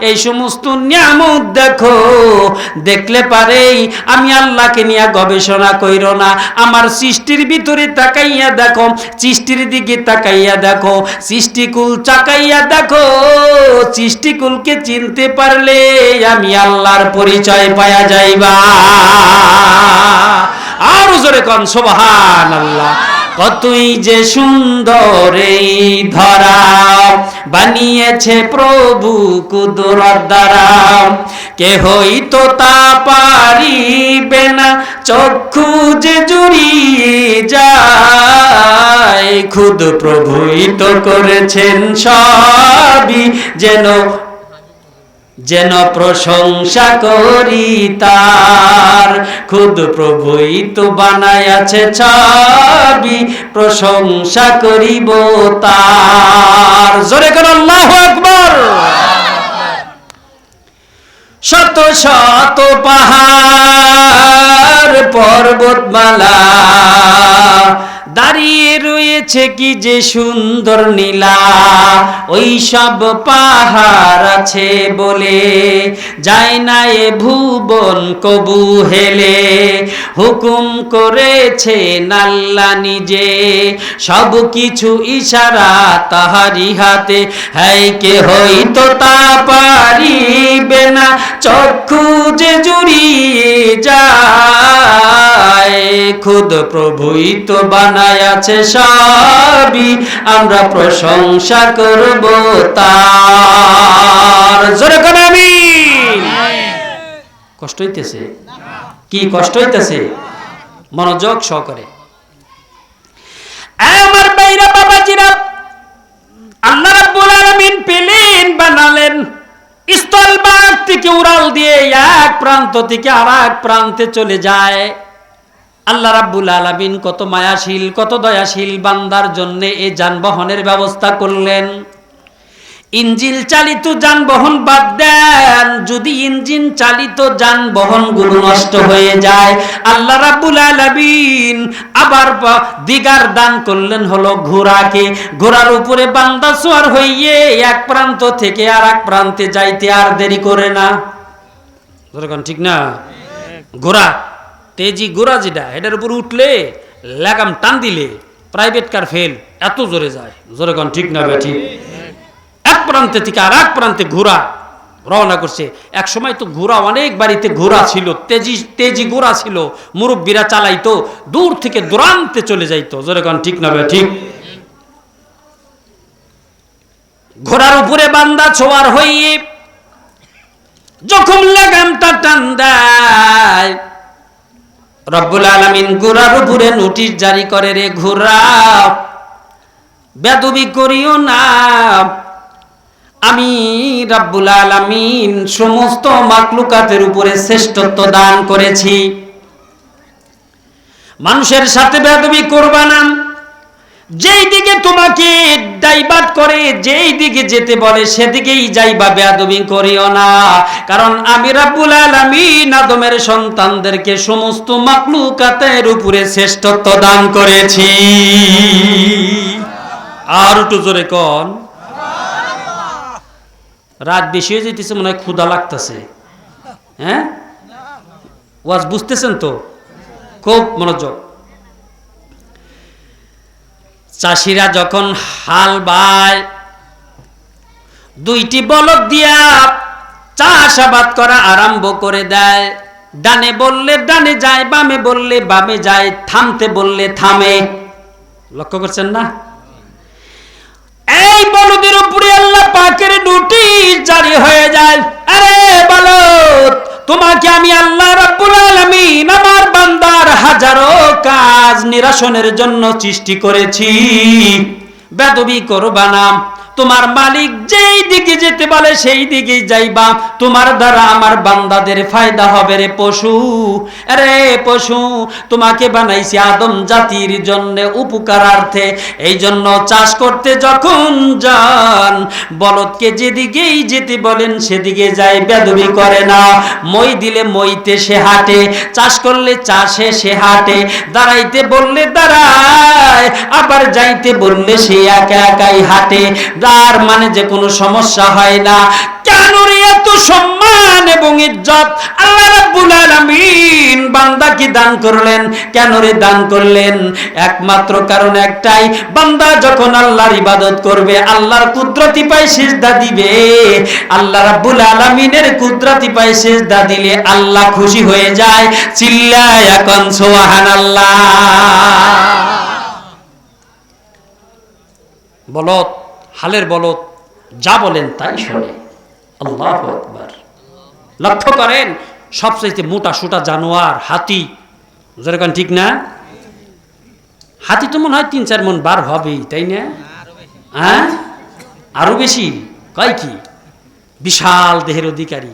এই সমস্ত নিয়ামত দেখো, দেখলে পারেই আমি আল্লাহকে নিয়ে গবেষণা কইরো না। আমার সৃষ্টির ভিতরে তাকাইয়া দেখো, সৃষ্টির দিকে তাকাইয়া দেখো, সৃষ্টিকুল চাকাইয়া দেখো, সৃষ্টিকুলকে চিনতে পারলে আমি আল্লাহর পরিচয় পাওয়া যাইবা। আর জোরে কোন সুবহানাল্লাহ। কতই যে সুন্দর এই ধরা বানিয়েছে প্রভু কুদরত দ্বারা, কেহই তো তা পারিবে না, চক্ষু যে জুড়িয়ে যায়। খুদ প্রভুই তো করেছেন সবই, যেন প্রশংসা করি তার। খুদ প্রভুই তো বানায়াছে ছবি, প্রশংসা করিব তার। জোরে করে আল্লাহু আকবার। শত শত পাহাড় পর্বতমালা দাঁড়িয়ে রয়েছে কি যে সুন্দর নীলা। ওই সব পাহাড় আছে বলে যায় না এ ভুবন কবু হেলে। হুকুম করেছে আল্লাহ নিজে, সব কিছু ইশারা তাহারি হাতে। হ্যাঁ, কে হইতো তা পারিবে না, চক্ষু যে জুড়িয়ে যায়। খুদ প্রভুই তো বানায়াছে সবই, আমরা প্রশংসা করব তার। জোরে করে আমিন। কষ্ট হইতেছে? কি কষ্ট হইতেছে? মনোযোগ সহকারে আমার বাইরা বাবাজিরা, আল্লাহ রাব্বুল আলামিন প্লেন বানালেন, স্থলভাগ থেকে উড়াল দিয়ে এক প্রান্ত থেকে আরেক প্রান্তে চলে যায়। আল্লাহ রাব্বুল আলামিন কত মায়াশীল, কত দয়াশীল, বান্দার জন্য এই যানবাহনের ব্যবস্থা করলেন। ইঞ্জিন চালিত যানবাহন বাদ দেন, যদি ইঞ্জিন চালিত যানবাহনগুলো নষ্ট হয়ে যায়, আল্লাহ রাব্বুল আলামিন আবার দিগার দান করলেন হলো ঘোড়াকে। ঘোড়ার উপরে বান্দা সওয়ার হইয়ে এক প্রান্ত থেকে আরেক প্রান্তে যাইতে আর দেরি করে না। ঠিক না? ঘোড়া, তেজি ঘোড়া যেটা, এটার উপর উঠলে লাগাম টান দিলে প্রাইভেট কার ফেল, এত জোরে যায়। জোরে কোন ঠিক না বেঠি? এক প্রান্তে থেকে আর এক প্রান্তে ঘোড়া রওনা করছে। এক সময় তো ঘোড়া, অনেক বাড়িতে ঘোড়া ছিল, তেজি ঘোড়া ছিল, মুরব্বীরা চালাইতো, দূর থেকে দূরান্তে চলে যাইতো। জোরে কোন ঠিক না ঠিক? ঘোড়ার উপরে বান্দা ছোয়ার হইয়ে যখন লাগামটা টান দেয়, রব্বুল আলামিন ঘোড়ার উপরে নোটিশ জারি করে, রে ঘোড়া, বেদবি করিও না। আমি রব্বুল আলামিন সমস্ত মাখলুকাতের উপরে শ্রেষ্ঠত্ব দান করেছি, মানুষের সাথে বেদবি করবা না। যেই দিকে তোমাকে ডাইভার্ট করে, যেই দিকে যেতে বলে সেদিকেই যাইবা, বেয়াদবি করিও না। কারণ আমি রব্বুল আলামিন আদমের সন্তানদেরকে সমস্ত মাখলুকাতের উপরে শ্রেষ্ঠত্ব দান করেছি। আর একটু জোরে কোন। রাত বেশি হয়ে যেতেছে, মনে হয় ক্ষুধা লাগতেছে। হ্যাঁ, ওয়াজ বুঝতেছেন তো? খুব মনোযোগ। চাষিরা যখন হাল বায়, দুইটি বলদ দিয়া চাষাবাদ করা আরম্ভ করে দেয়। ডানে বললে ডানে যায়, বামে বললে বামে যায়, থামতে বললে থামে। লক্ষ্য করছেন না? এই বলদের উপরে আল্লাহ পাকের নোটিশ জারি হয়ে যায়, আরে বলদ, তোমাকে আমি আল্লাহ রাব্বুল আলামিন আমার বান্দার হাজারো কাজ নিরসনের জন্য সৃষ্টি করেছি। বেদবি করবা না, তোমার মালিক যেই দিকে যেতে বলে সেই দিকেই যাইবা, তোমার দ্বারা আমার বান্দাদের ফায়দা হবে রে পশু। আরে পশু, তোমাকে বানাইছি আদম জাতির জন্য উপকারার্থে, এই জন্য চাষ করতে যখন যান বলদকে যেদিকেই যেতে বলেন সেদিকে যায়, বেদবি করে না। মই দিলে মইতে সে হাঁটে, চাষ করলে চাষে সে হাঁটে, দাঁড়াইতে বললে দাঁড়ায়, আবার যাইতে বললে সে একা একাই হাঁটে। তার মানে যে কোনো সমস্যা হয় না। কেন রে এত সম্মান এবং ইজ্জত আল্লাহ রাব্বুল আলামিন বান্দাকে দান করলেন? কেন রে দান করলেন? একমাত্র কারণ একটাই, বান্দা যখন আল্লাহর ইবাদত করবে, আল্লাহর কুদরতি পায় সিজদা দিবে, আল্লাহ রাব্বুল আলামিনের কুদরতি পায় সিজদা দিলে আল্লাহ খুশি হয়ে যায়। চিল্লায়া কোন সুবহানাল্লাহ। বলদ, হালের বলদ যা বলেন তাই শোনে। আল্লাহু আকবার। লক্ষ্য করেন, সবচেয়ে মোটা সোটা জানোয়ার হাতি, যেরকম ঠিক না? হাতি তো মনে হয় ৩-৪ মণ বার হবেই, তাই না? হ্যাঁ, আরো বেশি। কয় কি? বিশাল দেহের অধিকারী।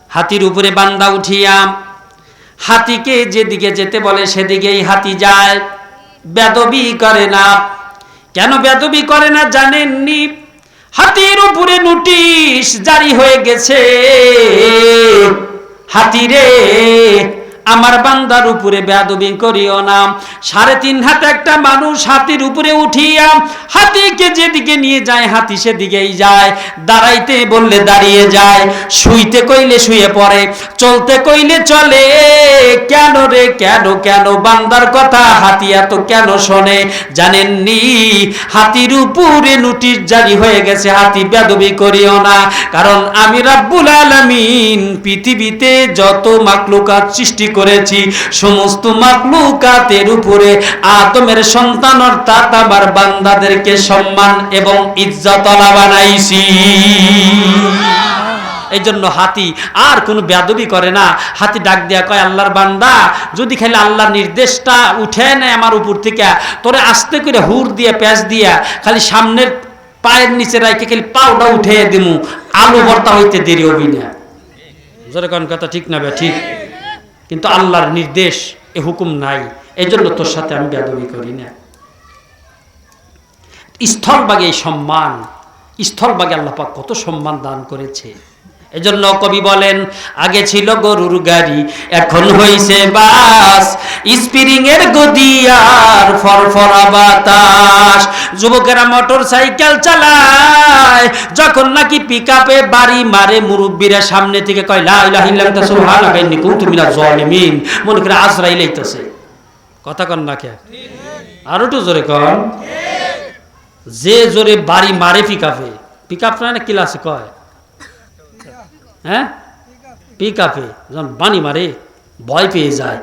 হাতির উপরে বান্দা উঠিয়া হাতিকে যেদিকে যেতে বলে সেদিকেই হাতি যায়, বেদবি করে না। কেন বেদবি করে না জানেননি? হাতির উপরে নোটিশ জারি হয়ে গেছে, হাতিরে আমার বান্দার উপরে বেয়াদবি করিও না। 3.5 হাত একটা মানুষ হাতির উপরে উঠিয়া হাতিকে যেদিকে নিয়ে যায় হাতি সেদিকেই যায়, দাঁড়াইতে বললে দাঁড়িয়ে যায়, শুইতে কইলে শুয়ে পড়ে, চলতে কইলে চলে। কেন রে কেন? কেন বান্দার কথা হাতি এত কেন শোনে জানেননি? হাতির উপরে নোটিশ জারি হয়ে গেছে, হাতি বেয়াদবি করিও না। কারণ আমি রাব্বুল আলামিন পৃথিবীতে যত মাখলুকাত সৃষ্টি করেছি সমস্ত মাখলুকাতের উপরে আদমের সন্তান অর্থাৎ আমার বান্দাদেরকে সম্মান এবং ইজ্জতওয়ালা বানাইছি। এই জন্য হাতি আর কোনো বেয়াদবি করে না। হাতি ডাক দিয়া কয়, আল্লাহর বান্দা, যদি খালি আল্লাহর নির্দেশটা উঠে নেয় আমার উপর থেকে, তোরে আস্তে করে হুর দিয়ে প্যাঁচ দিয়া খালি সামনের পায়ের নিচে রাখে খালি পাউডা উঠে দিমু, আলু ভর্তা হইতে দেরি হবি না। যেরকম কথা ঠিক না? ঠিক। কিন্তু আল্লাহর নির্দেশ, এ হুকুম নাই, এই জন্য তোর সাথে আমি বেয়াদবি করি না। স্থলভাগে এই সম্মান, স্থলভাগে আল্লাহ পাক কত সম্মান দান করেছে। এজন্য কবি বলেন, আগে ছিল গরুর গাড়ি এখন হইছে বাস, স্প্রিং এর গদি আর ফরফরা বাতাস। যুবকেরা মোটর সাইকেল চালায়, যখন নাকি পিকআপে বাড়ি মারে মুরব্বীরা সামনে থেকে কয় লা ইলাহা ইল্লাল্লাহ সুবহানাকা ইন্নী কুনতু মিনাজ জালিমিন, মনে করে আজরাইল আইতাছে। কথা কন না কে? আর একটু জোরে কন। যে জোরে বাড়ি মারে পিকআপে, পিকআপ না ক্লাসে কয়, হ্যাঁ পিকআপে যখন বাণী মারে ভয় পেয়ে যায়,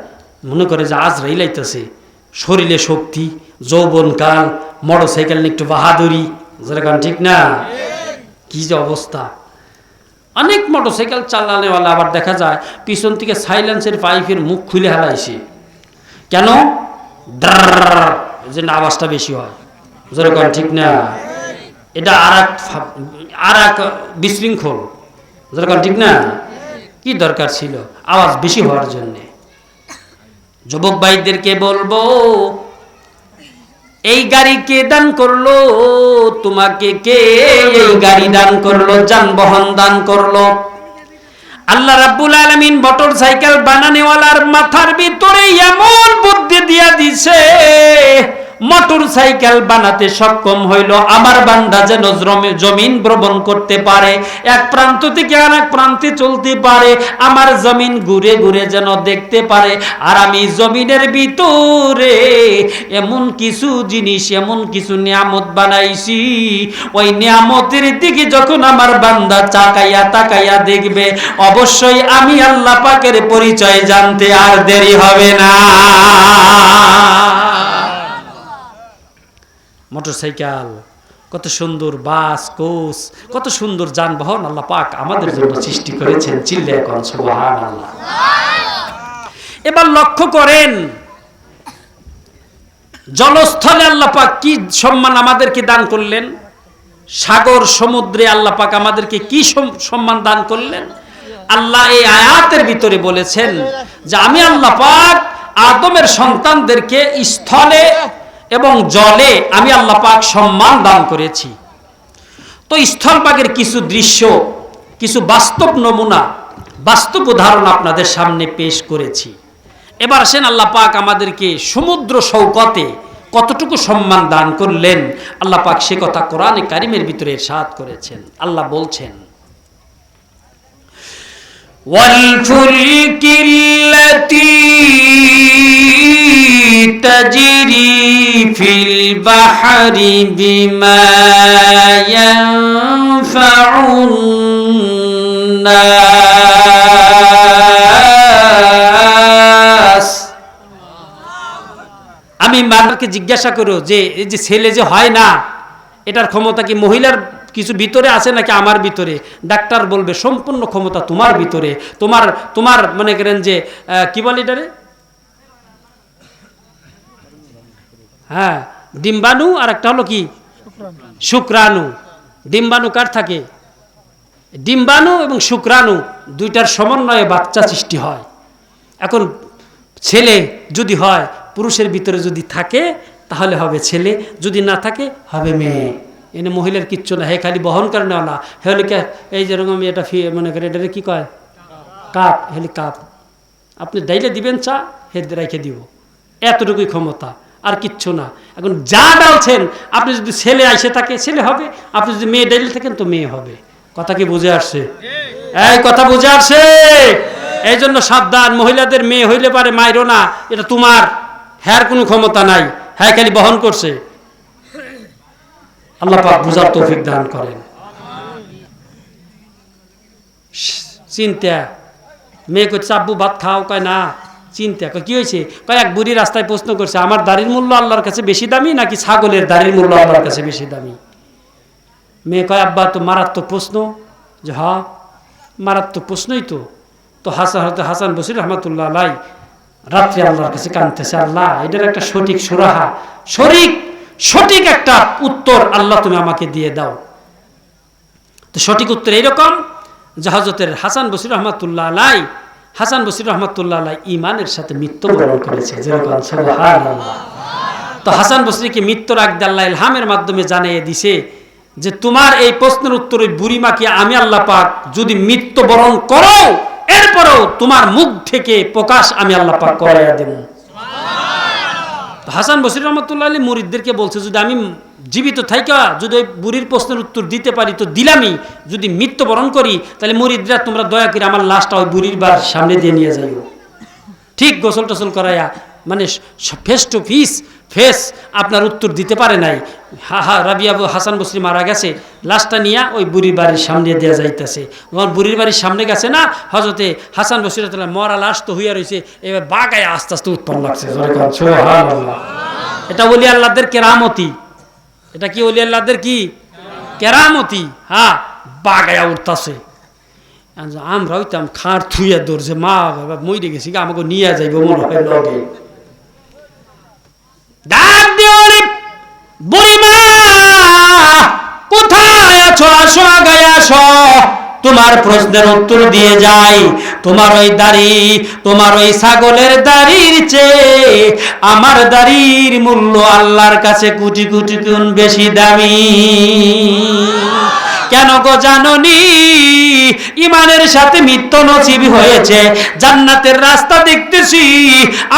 মনে করে যে আজরাইল আইতাছে। শরীরে শক্তি, যৌবনকাল, মোটর সাইকেল নিয়ে একটু বাহাদুরি, যেরকম ঠিক না? কি যে অবস্থা। অনেক মোটর সাইকেল চালানোওয়ালা আবার দেখা যায় পিছন থেকে সাইলেন্সের পাইপের মুখ খুলে হারাইছে। কেন? যে আওয়াজটা বেশি হয়, যেরকম ঠিক না? এটা আর এক বিশৃঙ্খল, যেরকম ঠিক না? কি দরকার ছিল আওয়াজ বেশি হওয়ার জন্য? যুবক ভাইদেরকে বলবো, এই গাড়ি কে দান করলো তোমাকে? কে এই গাড়ি দান করলো, যানবাহন দান করলো? আল্লাহ রাব্বুল আলামিন মোটর সাইকেল বানানোওয়ালার মাথার ভিতরে এমন বুদ্ধি দিয়া দিছে, মোটর সাইকেল বানাতে সক্ষম হইল আমার বান্দা যেন জমিন ভ্রমণ করতে পারে, এক প্রান্ত থেকে আরেক প্রান্তে চলতে পারে, আমার জমিন ঘুরে ঘুরে যেন দেখতে পারে। আর আমি জমিনের ভিতরে এমন কিছু জিনিস, এমন কিছু নিয়ামত বানাইছি, ওই নিয়ামতের দিকে যখন আমার বান্দা তাকাইয়া দেখবে, অবশ্যই আমি আল্লাহ পাকের পরিচয় জানতে আর দেরি হবে না। মোটরসাইকেল কত সুন্দর, বাস, কোচ, কত সুন্দর যানবাহন আল্লাহ পাক আমাদের জন্য সৃষ্টি করেছেন। চিল্লায়া কোন সুবহানাল্লাহ। এবার লক্ষ্য করেন, জলস্থলে আল্লাহ পাক কি সম্মান আমাদেরকে দান করলেন। সাগর সমুদ্রে আল্লাহ পাক আমাদেরকে কি সম্মান দান করলেন। আল্লাহ এই আয়াতের ভিতরে বলেছেন যে আমি আল্লাহ পাক আদমের সন্তানদেরকে স্থলে এবং জলে আমি আল্লাহ পাক সম্মান দান করেছি। তো স্থলভাগের কিছু দৃশ্য, কিছু বাস্তব নমুনা, বাস্তব উদাহরণ আপনাদের সামনে পেশ করেছি। এবার আসেন আল্লাহ পাক আমাদেরকে সমুদ্র সৌকতে কতটুকু সম্মান দান করলেন, আল্লাহ পাক সে কথা কোরআনে কারিমের ভিতরে ইরশাদ করেছেন। আল্লাহ বলছেন, والفلك التي تجري في البحر بما ينفع الناس। আমি মানুষকে জিজ্ঞাসা করো যে এই যে ছেলে যে হয় না, এটার ক্ষমতা কি মহিলার কিছু ভিতরে আছে নাকি আমার ভিতরে? ডাক্তার বলবে সম্পূর্ণ ক্ষমতা তোমার ভিতরে। তোমার মনে করেন যে কি বলে এটারে, হ্যাঁ ডিম্বাণু, আর একটা হলো কি শুক্রাণু। ডিম্বাণু কার থাকে? ডিম্বাণু এবং শুক্রাণু দুইটার সমন্বয়ে বাচ্চা সৃষ্টি হয়। এখন ছেলে যদি হয়, পুরুষের ভিতরে যদি থাকে তাহলে হবে ছেলে, যদি না থাকে হবে মেয়ে। এনে মহিলার কিচ্ছু না, হে খালি বহন করে নেওয়া না। হেলিকা এই যেরকম এটা মনে করে এটারে কি কয়, কাপ, হেলি কাপ। আপনি ডাইলে দিবেন চা, হেদ রেখে দিব, এতটুকুই ক্ষমতা, আর কিচ্ছু না। এখন যা ডালছেন, আপনি যদি ছেলে আইসে থাকে ছেলে হবে, আপনি যদি মেয়ে ডাইলে থাকেন তো মেয়ে হবে। কথা কি বুঝে আসছে? এই কথা বুঝে আসছে? এই জন্য সাবধান, মহিলাদের মেয়ে হইলে পারে মাইরো না, এটা তোমার, হ্যার কোনো ক্ষমতা নাই, হ্যাঁ খালি বহন করছে। আল্লাহ পাক বুঝার তৌফিক দান করেন। চিন্তা, মেয়ে করছে আব্বু ভাত খাও, কয় না। চিন্তা, কি হয়েছে? কয় এক বুড়ি রাস্তায় প্রশ্ন করছে, আমার দাড়ির মূল্য আল্লাহর কাছে বেশি দামি নাকি ছাগলের দাড়ির মূল্য আল্লাহর কাছে বেশি দামি? মেয়ে কয় আব্বা তো মারাত্মক প্রশ্ন। যে হ্যাঁ মারাত্মক প্রশ্নই তো হাসান বসরি রহমতুল্লাহ আলাই রাত্রে আল্লাহর কাছে কাঁদতেছে, আল্লাহ এটার একটা সঠিক সুরাহা, সঠিক একটা উত্তর আল্লাহ তুমি আমাকে দিয়ে দাও। তো সঠিক উত্তর এইরকম যে হযরতের হাসান বসরি রহমতুল্লাহ আলাই ঈমানের সাথে মৃত্যুবরণ করেছে। যেরকম সুবহানাল্লাহ। তো হাসান বসরিকে মৃত্যুর আগে আল্লাহ ইলহামের মাধ্যমে জানিয়ে দিছে যে তোমার এই প্রশ্নের উত্তর ওই বুড়িমাকে আমি আল্লাহ পাক যদি মৃত্যুবরণ করো, এরপরেও তোমার মুখ থেকে প্রকাশ আমি আল্লাহ পাক করাইয়া দেব। হাসান বসরি রহমতুল্লাহ আলী মুরিদদেরকে বলছে, যদি আমি জীবিত থাইকা যদি ওই বুড়ির প্রশ্নের উত্তর দিতে পারি তো দিলামই, যদি মৃত্যুবরণ করি তাহলে মুরিদরা তোমরা দয়া করে আমার লাশটা ওই বুড়ির বাড়ির সামনে দিয়ে নিয়ে যাইও। ঠিক গোসল টোসল করাইয়া, মানে ফেস টু ফেস আপনার উত্তর দিতে পারে নাই। রাবিয়া হাসান বসরি মারা গেছে, লাশটা নিয়ে ওই বুড়ির বাড়ির সামনে দেওয়া যাইতেছে। বুড়ির বাড়ির সামনে গেছে না, হযরতে হাসান বসরি মরা লাশ তো হইয়া রয়েছে, এবার বাগায় আস্তে আস্তে উৎপন্ন লাগছে। এটা ওলি আল্লাহদের কেরামতি। এটা কি ওলি আল্লাহদের কি কেরামতি? হ্যাঁ, বাগায়া উঠতেছে। আমরা হইতাম খাঁড় থুইয়া ধরছে, মা বাবা মইরে গেছি, আমাকে নিয়ে যাইব মনে হয় লগে। ডাক দিওরে বুড়িমা, কোথায় আছো? আসো, আগায় আসো, তোমার প্রশ্নের উত্তর দিয়ে যাই। তোমার ওই দাড়ি, তোমার ওই ছাগলের দাড়ির চেয়ে আমার দাড়ির মূল্য আল্লাহর কাছে কোটি কোটি গুণ বেশি দামি। কেন গো জাননি? ইমানের সাথে মৃত্যু নসিব হয়েছে, জান্নাতের রাস্তা দেখতেছি।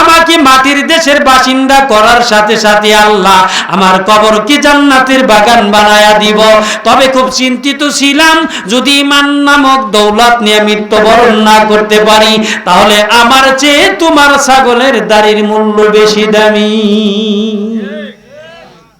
আমাকে মাটির দেশের বাসিন্দা করার সাথে সাথে আল্লাহ আমার কবর কি জান্নাতের বাগান বানায়া দিব। তবে খুব চিন্তিত ছিলাম, যদি ইমান নামক দৌলত নিয়ে মৃত্যুবরণ না করতে পারি তাহলে আমার চেয়ে তোমার ছাগলের দাড়ির মূল্য বেশি দামি।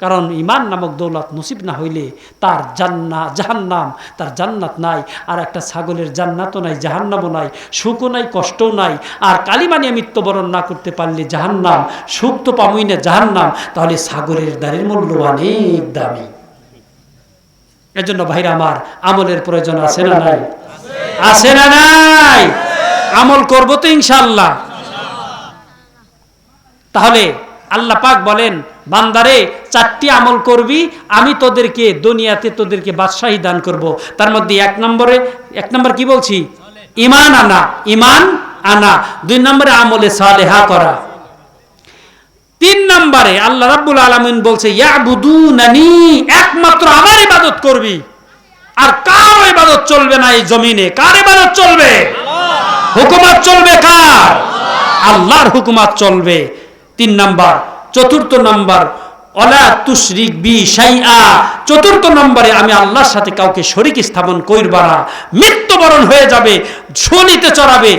কারণ ইমান নামক দৌলত নসিব না হইলে তার জাহান্নাম, তার জান্নাত নাই। আর একটা ছাগলের জান্নাতও নাই, জাহান্নামও নাই, সুখও নাই, কষ্টও নাই। আর কালিমা নিয়ে মৃত্যুবরণ না করতে পারলে জাহান্নাম, সুখ তো পামই না, জাহান্নাম। তাহলে ছাগলের দাড়ির মূল্য অনেক দামি। এজন্য ভাইরা আমার, আমলের প্রয়োজন আছে না নাই? আছে না নাই? আমল করব তো ইনশাআল্লাহ। তাহলে আল্লাহ পাক বলেন, বান্দারে 4টি আমল করবি, আমি তোদেরকে দুনিয়াতে তোদেরকে বাদশাহী দান করব। তার মধ্যে এক নম্বর কি বলছি? ঈমান আনা, ঈমান আনা। 2 নম্বরে আমলে সালেহা করা। 3 নম্বরে আল্লাহ রাব্বুল আলামিন বলছে ইয়াবুদুনানি, একমাত্র আমার ইবাদত করবি, আর কার ইবাদত চলবে না এই জমিনে। কার ইবাদত চলবে? হুকুমত চলবে কার? আল্লাহর হুকুমত চলবে। 3 নম্বর। 4 নম্বর ওয়ালা তুশরিক বি শাইআ, 4 নম্বরে আমি আল্লাহর সাথে কাউকে শরীক স্থাপন করবা না। মৃত্যুবরণ হয়ে যাবে, শনিতে চড়াবে,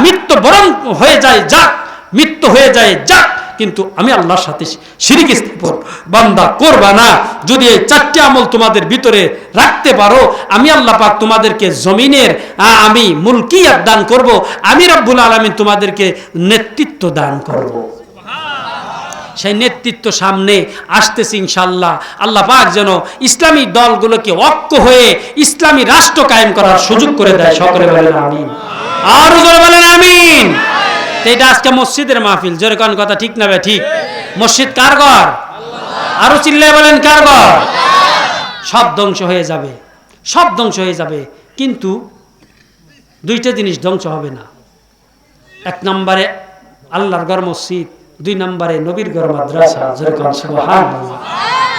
মৃত্যুবরণ হয়ে যায় যাক, মৃত্যু হয়ে যায় যাক, কিন্তু আমি আল্লাহর সাথে শিরিক স্থাপন বান্দা করবা না। যদি এই 4টি আমল তোমাদের ভিতরে রাখতে পারো, আমি আল্লাহ পাক তোমাদেরকে জমিনের আমি মুলকিয়াত দান করব, আমি রব্বুল আলামিন তোমাদেরকে নেতৃত্ব দান করব। সেই নেতৃত্ব সামনে আসতেছে ইনশাআল্লাহ। আল্লাহ পাক যেন ইসলামী দলগুলোকে ঐক্য হয়ে ইসলামী রাষ্ট্র কায়েম করার সুযোগ করে দেয়। সকলে বলেন আমিন, আর জোরে বলেন আমিন। এটা আজকে মসজিদের মাহফিল, জোরে কোন কথা ঠিক না? ঠিক। মসজিদ কার ঘর? আরো চিল্লায় বলেন কার ঘর? সব ধ্বংস হয়ে যাবে, সব ধ্বংস হয়ে যাবে, কিন্তু 2টা জিনিস ধ্বংস হবে না। 1 নম্বরে আল্লাহর ঘর মসজিদ, 2 নম্বরে নবীর ঘর মাদ্রাসা। জোরে কোন সুবহানাল্লাহ।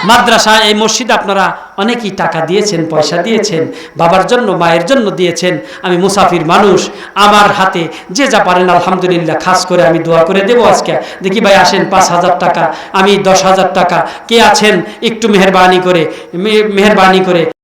মাদ্রাসা, এই মসজিদে আপনারা অনেকেই টাকা দিয়েছেন, পয়সা দিয়েছেন, বাবার জন্য মায়ের জন্য দিয়েছেন। আমি মুসাফির মানুষ, আমার হাতে যে যা পারেন আলহামদুলিল্লাহ, খাস করে আমি দোয়া করে দেবো। আজকে দেখি ভাই আসেন, 5,000 টাকা, আমি 10,000 টাকা, কে আছেন একটু মেহেরবানি করে